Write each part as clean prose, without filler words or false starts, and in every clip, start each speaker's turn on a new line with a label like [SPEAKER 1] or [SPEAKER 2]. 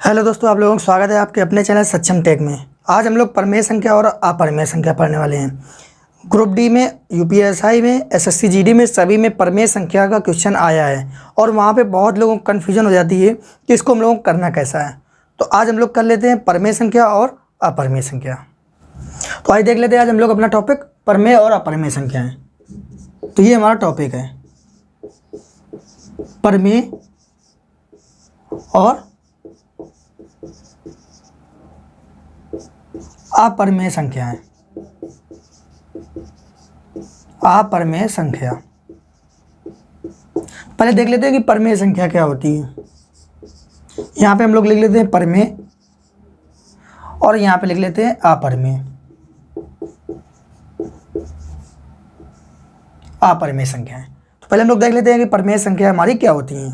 [SPEAKER 1] Hello दोस्तों, आप लोगों का स्वागत है आपके अपने चैनल सक्षम टेक में। आज हम लोग परमेय संख्या और अपरमेय संख्या पढ़ने वाले हैं। ग्रुप डी में, यूपीएसआई में, एसएससी जीडी में सभी में परमेय संख्या का क्वेश्चन आया है और वहाँ पे बहुत लोगों को कन्फ्यूजन हो जाती है कि इसको हम लोगों को करना कैसा है। तो आज हम लोग कर लेते हैं परमेय संख्या और अपरमेय संख्या। तो आज देख लेते हैं आज हम लोग अपना टॉपिक परमेय और अपरमेय संख्या है। तो ये हमारा टॉपिक है परमेय और अपरमेय संख्या है। अपरमेय संख्या पहले देख लेते हैं कि परमेय संख्या क्या होती है। यहाँ पे हम लोग लिख लेते हैं परमेय और यहाँ पे लिख लेते हैं अपरमेय। अपरमेय संख्या है तो पहले हम लोग देख लेते हैं कि परमेय संख्या हमारी क्या होती है।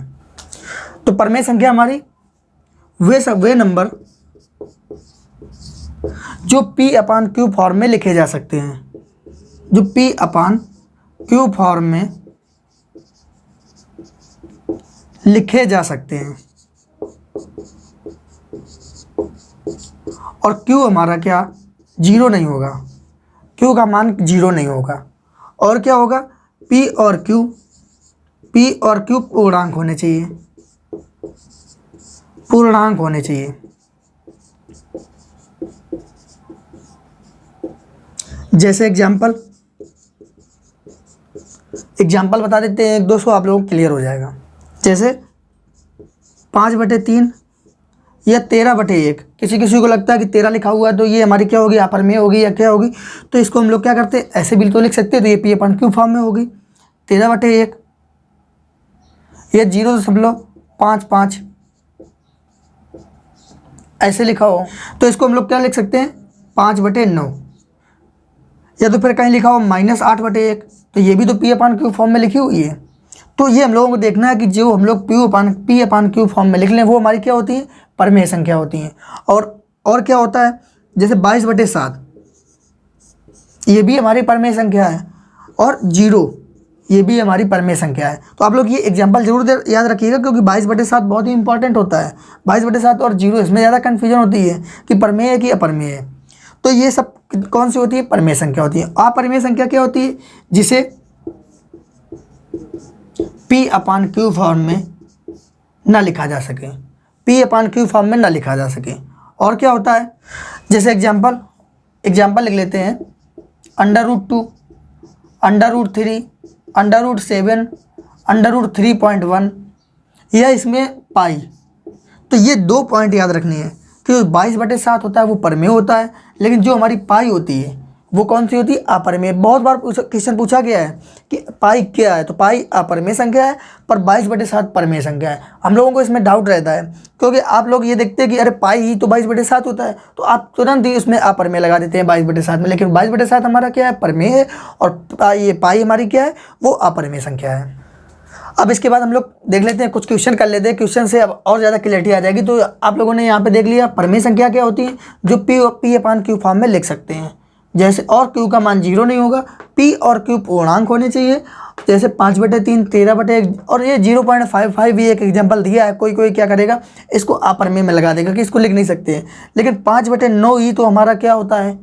[SPEAKER 1] तो परमेय संख्या हमारी वे नंबर जो P/Q फॉर्म में लिखे जा सकते हैं, जो P/Q फॉर्म में लिखे जा सकते हैं। और Q हमारा क्या जीरो नहीं होगा, Q का मान जीरो नहीं होगा। और क्या होगा, P और Q पूर्णांक होने चाहिए, पूर्णांक होने चाहिए। जैसे एग्जाम्पल बता देते हैं, 200 आप लोगों को क्लियर हो जाएगा। जैसे 5/3 या 13/1। किसी को लगता है कि 13 लिखा हुआ है तो ये हमारी क्या होगी, अपरमेय होगी या क्या होगी। तो इसको हम लोग क्या करते हैं, ऐसे भी तो लिख सकते हैं। तो ये P/Q फॉर्म में होगी 13/1। ये 0.55 ऐसे लिखा हो तो इसको हम लोग क्या लिख सकते हैं, 5/9। या तो फिर कहीं लिखा हो -8/1 तो ये भी तो P/Q फॉर्म में लिखी हुई है। तो ये हम लोगों को देखना है कि जो हम लोग P/Q फॉर्म में लिख लें वो हमारी क्या होती है, परमेय संख्या होती हैं। और क्या होता है, जैसे 22/7 ये भी हमारी परमेय संख्या है और 0 ये भी हमारी परमेय संख्या है। तो आप लोग ये एग्जाम्पल जरूर याद रखिएगा क्योंकि 22/7 बहुत ही इंपॉर्टेंट होता है। 22/7 और 0 इसमें ज़्यादा कन्फ्यूजन होती है कि परमेय है कि अपरमेय है। तो ये सब कौन सी होती है, परमेय संख्या होती है। अपरमेय संख्या क्या होती है, जिसे P/Q फॉर्म में ना लिखा जा सके, P/Q फॉर्म में ना लिखा जा सके। और क्या होता है, जैसे एग्जाम्पल लिख लेते हैं, √2, √3, √7, √3.1 या इसमें पाई। तो ये 2 पॉइंट याद रखने हैं कि 22/7 होता है वो परमेय होता है, लेकिन जो हमारी पाई होती है वो कौन सी होती है, अपरमेय। बहुत बार क्वेश्चन पूछा गया है कि पाई क्या है, तो पाई अपरमेय संख्या है पर 22/7 परमेय संख्या है। हम लोगों को इसमें डाउट रहता है क्योंकि आप लोग ये देखते हैं कि अरे पाई ही तो 22/7 होता है, तो आप तुरंत ही उसमें अपरमेय लगा देते हैं 22/7 में। लेकिन 22/7 हमारा क्या है, परमेय है, और ये पाई हमारी क्या है, वो अपरमेय संख्या है। अब इसके बाद हम लोग देख लेते हैं, कुछ क्वेश्चन कर लेते हैं। क्वेश्चन से अब और ज़्यादा क्लैरिटी आ जाएगी। तो आप लोगों ने यहाँ पे देख लिया परमेय संख्या क्या होती है, जो P/Q फॉर्म में लिख सकते हैं। जैसे और Q का मान जीरो नहीं होगा, P और Q पूर्णांक होने चाहिए। जैसे 5/3, 13/1 और ये 0.55 भी एक एग्जाम्पल दिया है। कोई क्या करेगा, इसको अपरमेय में लगा देगा कि इसको लिख नहीं सकते हैं। लेकिन 5/9 ही तो हमारा क्या होता है,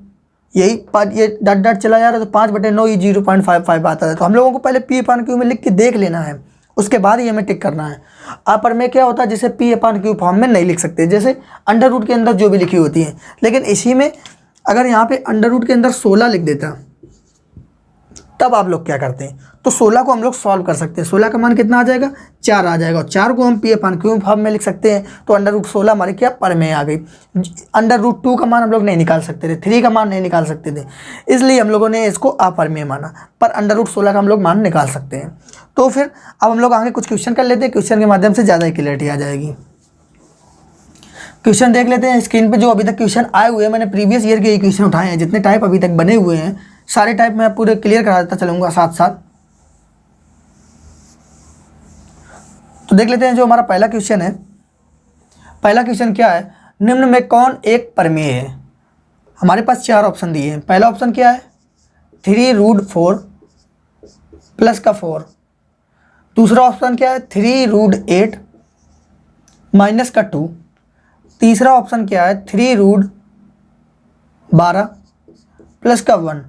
[SPEAKER 1] ये डॉट चला जा रहा है तो 5/9 ही 0.55 आता है। तो हम लोगों को पहले P/Q में लिख के देख लेना है, उसके बाद ही हमें टिक करना है। अपरमेय क्या होता है, जिसे P/Q फॉर्म में नहीं लिख सकते। जैसे अंडर रूट के अंदर जो भी लिखी होती है, लेकिन इसी में अगर यहाँ पे अंडर रूट के अंदर 16 लिख देता तब आप लोग क्या करते हैं, तो 16 को हम लोग सॉल्व कर सकते हैं। 16 का मान कितना आ जाएगा, 4 आ जाएगा। और 4 को हम P/Q फॉर्म में लिख सकते हैं। तो √16 हमारी क्या परमेय आ गई। √2 का मान हम लोग नहीं निकाल सकते थे, 3 का मान नहीं निकाल सकते थे, इसलिए हम लोगों ने इसको अपरमेय माना। पर √16 का हम लोग मान निकाल सकते हैं। तो फिर अब हम लोग आगे कुछ क्वेश्चन कर लेते हैं, क्वेश्चन के माध्यम से ज़्यादा क्लैरिटी आ जाएगी। क्वेश्चन देख लेते हैं स्क्रीन पे। जो अभी तक क्वेश्चन आए हुए हैं, मैंने प्रीवियस ईयर के क्वेश्चन उठाए हैं। जितने टाइप अभी तक बने हुए हैं सारे टाइप मैं पूरे क्लियर करा देता चलूँगा साथ साथ। तो देख लेते हैं जो हमारा पहला क्वेश्चन है। पहला क्वेश्चन क्या है, निम्न में कौन एक परमेय है। हमारे पास 4 ऑप्शन दिए हैं। पहला ऑप्शन क्या है, 3√4 प्लस का 4। दूसरा ऑप्शन क्या है, 3√8 माइनस का 2। तीसरा ऑप्शन क्या है, 3√12 प्लस का 1।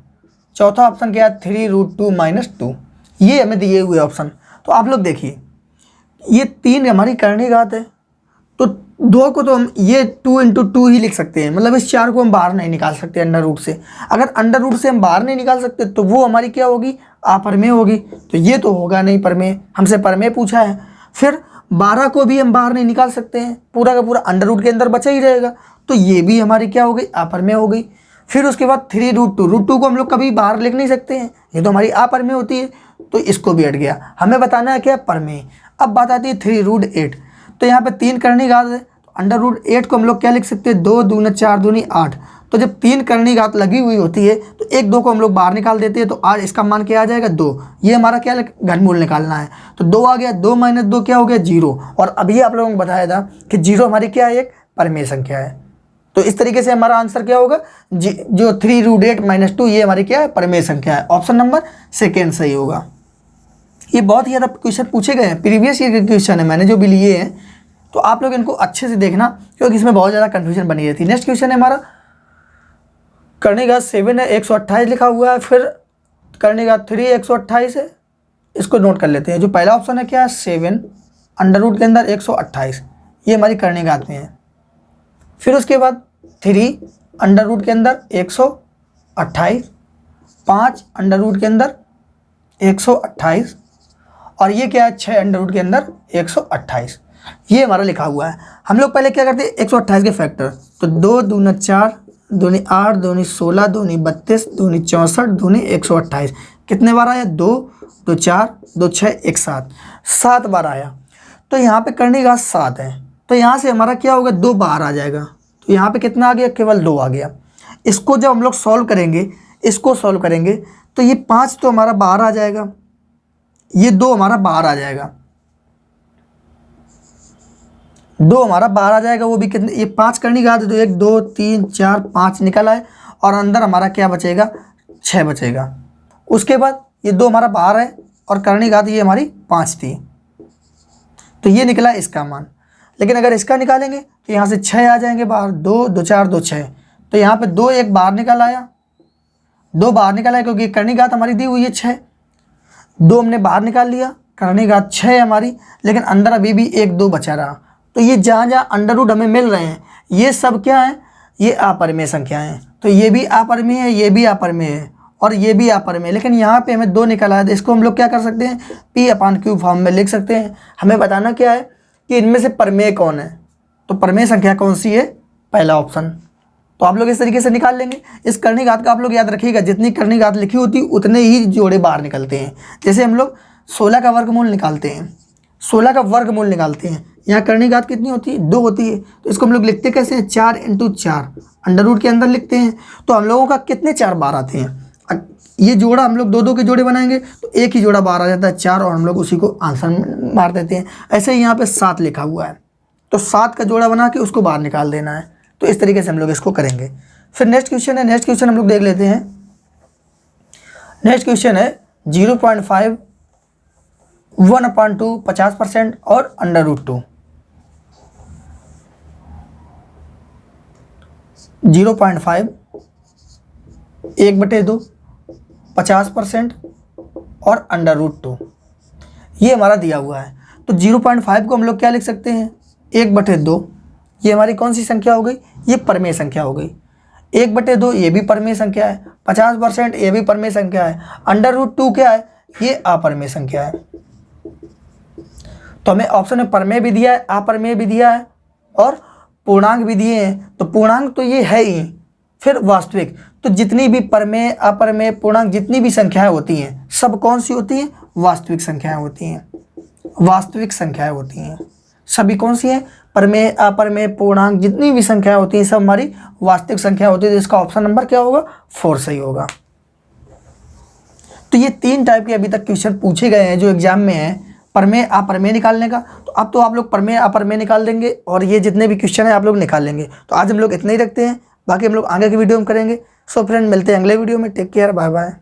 [SPEAKER 1] चौथा ऑप्शन क्या है, 3√2 - 2। ये हमें दिए हुए ऑप्शन। तो आप लोग देखिए, ये 3 हमारी करनी घात है, तो 2 को तो हम ये 2 × 2 ही लिख सकते हैं, मतलब इस 4 को हम बाहर नहीं निकाल सकते अंडर रूट से। अगर अंडर रूट से हम बाहर नहीं निकाल सकते तो वो हमारी क्या होगी, अपरमेय होगी। तो ये तो होगा नहीं परमेय, हमसे परमेय पूछा है। फिर 12 को भी हम बाहर नहीं निकाल सकते हैं, पूरा का पूरा अंडर रूट के अंदर बचा ही रहेगा, तो ये भी हमारी क्या हो गई, अपरमेय हो गई। फिर उसके बाद 3√2, √2 को हम लोग कभी बाहर लिख नहीं सकते हैं, ये तो हमारी अपरमेय होती है, तो इसको भी हट गया। हमें बताना है क्या, परमेय। अब बात आती है 3√8। तो यहाँ पे 3 करनी घात है, तो अंडर रूट 8 को हम लोग क्या लिख सकते हैं, 2 दूनी 4 दूनी 8। तो जब 3 करनी घात लगी हुई होती है तो 1 2 को हम लोग बाहर निकाल देते हैं, तो आज इसका मान क्या आ जाएगा, 2। ये हमारा क्या घनमूल निकालना है, तो 2 आ गया। 2 - 2 क्या हो गया, 0। और अभी आप लोगों को बताया था कि 0 हमारी क्या है, एक परमेय संख्या है। तो इस तरीके से हमारा आंसर क्या होगा, जो 3√8 - 2 ये हमारी क्या है, परमेय संख्या है। ऑप्शन नंबर सेकेंड सही होगा। ये बहुत ही ज़्यादा क्वेश्चन पूछे गए हैं, प्रीवियस ईयर के क्वेश्चन है मैंने जो भी लिए हैं, तो आप लोग इनको अच्छे से देखना, क्योंकि इसमें बहुत ज़्यादा कन्फ्यूजन बनी रहती है। नेक्स्ट क्वेश्चन है हमारा, करनी घात 7 है, 128 लिखा हुआ है, फिर करनी घात 3 128 है। इसको नोट कर लेते हैं। जो पहला ऑप्शन है क्या है, 7 अंडर रूट के अंदर 128, ये हमारी करनी घात में है। फिर उसके बाद 3 अंडर रूट के अंदर 128, 5 अंडर रूट के अंदर 128, और ये क्या है, 6 अंडर रूट के अंदर 128। ये हमारा लिखा हुआ है। हम लोग पहले क्या करते हैं, 128 के फैक्टर, तो 2 दूनी 4 दूनी 8 दूनी 16 दूनी 32 दूनी 64 दूनी 128। कितने बार आया, 2 2 4 2 6 1 7, 7 बार आया। तो यहाँ पे करनी घात 7 है, तो यहाँ से हमारा क्या होगा, 2 बाहर आ जाएगा। तो यहाँ पे कितना आ गया, केवल 2 आ गया। इसको जब हम लोग सॉल्व करेंगे, इसको सॉल्व करेंगे, तो ये 5 तो हमारा बाहर आ जाएगा, ये 2 हमारा बाहर आ जाएगा, 2 हमारा बाहर आ जाएगा। वो भी कितने, ये 5 करनी घात है, तो 1 2 3 4 5 निकल आए, और अंदर हमारा क्या बचेगा, 6 बचेगा। उसके बाद ये 2 हमारा बाहर है, और करनी घात ये हमारी 5 थी, तो ये निकला इसका मान। लेकिन अगर इसका निकालेंगे तो यहाँ से 6 आ जाएंगे बाहर, 2 2 4 2 6, तो यहाँ पे 2 1 बाहर निकल आया, 2 बाहर निकल आया, क्योंकि करनी घात हमारी दी हुई है 6, 2 हमने बाहर निकाल लिया, करनी घात 6 है हमारी, लेकिन अंदर अभी भी 1 2 बचा रहा। तो ये जहाँ जहाँ अंडर रूट हमें मिल रहे हैं, ये सब क्या है, ये अपरमेय संख्या हैं। तो ये भी अपरमेय है, ये भी अपरमेय है, और ये भी अपरमेय। लेकिन यहाँ पे हमें 2 निकला है, तो इसको हम लोग क्या कर सकते हैं, P/Q फॉर्म में लिख सकते हैं। हमें बताना क्या है कि इनमें से परमेय कौन है, तो परमेय संख्या कौन सी है, पहला ऑप्शन। तो आप लोग इस तरीके से निकाल लेंगे। इस करनी घात का आप लोग याद रखिएगा, जितनी करनी घात लिखी होती उतने ही जोड़े बाहर निकलते हैं। जैसे हम लोग 16 का वर्गमूल निकालते हैं, 16 का वर्गमूल निकालते हैं, यहाँ करनी घात कितनी होती है, 2 होती है। तो इसको हम लोग लिखते कैसे हैं, 4 × 4 अंडर रूट के अंदर लिखते हैं। तो हम लोगों का कितने 4 बाहर आते हैं, ये जोड़ा हम लोग 2 2 के जोड़े बनाएंगे तो एक ही जोड़ा बाहर आ जाता है 4, और हम लोग उसी को आंसर मार देते हैं। ऐसे ही यहाँ पे 7 लिखा हुआ है, तो 7 का जोड़ा बना के उसको बाहर निकाल देना है। तो इस तरीके से हम लोग इसको करेंगे। फिर नेक्स्ट क्वेश्चन है, नेक्स्ट क्वेश्चन हम लोग देख लेते हैं। नेक्स्ट क्वेश्चन है 0.5 1/2 50% और अंडर रूट 2। 0.5 1/2 50% और अंडर रूट 2, ये हमारा दिया हुआ है। तो 0.5 को हम लोग क्या लिख सकते हैं, 1/2। ये हमारी कौन सी संख्या हो गई, ये परमेय संख्या हो गई। 1/2 ये भी परमेय संख्या है, 50% ये भी परमेय संख्या है, अंडर रूट 2 क्या है, ये अपरमेय संख्या है। तो हमें ऑप्शन में परमेय भी दिया है, अपरमेय भी दिया है, और पूर्णांक भी दिए हैं। तो पूर्णांक तो ये है ही, फिर वास्तविक। तो जितनी भी परमेय अपरमेय पूर्णांक जितनी भी संख्याएं होती हैं, सब कौन सी होती हैं, वास्तविक संख्याएं होती हैं, वास्तविक संख्याएं होती हैं। सभी कौन सी हैं, परमेय अपरमेय पूर्णांक जितनी भी संख्याएं होती हैं, सब हमारी वास्तविक संख्या होती है। तो इसका ऑप्शन नंबर क्या होगा, 4 सही होगा। तो ये 3 टाइप के अभी तक क्वेश्चन पूछे गए हैं जो एग्जाम में है, परमेय अपरमेय निकालने का। तो अब तो आप लोग परमेय अपरमेय निकाल देंगे, और ये जितने भी क्वेश्चन है आप लोग निकाल लेंगे। तो आज हम लोग इतना ही रखते हैं, बाकी हम लोग आगे की वीडियो में करेंगे। सो फ्रेंड, मिलते हैं अगले वीडियो में। Take care, bye bye.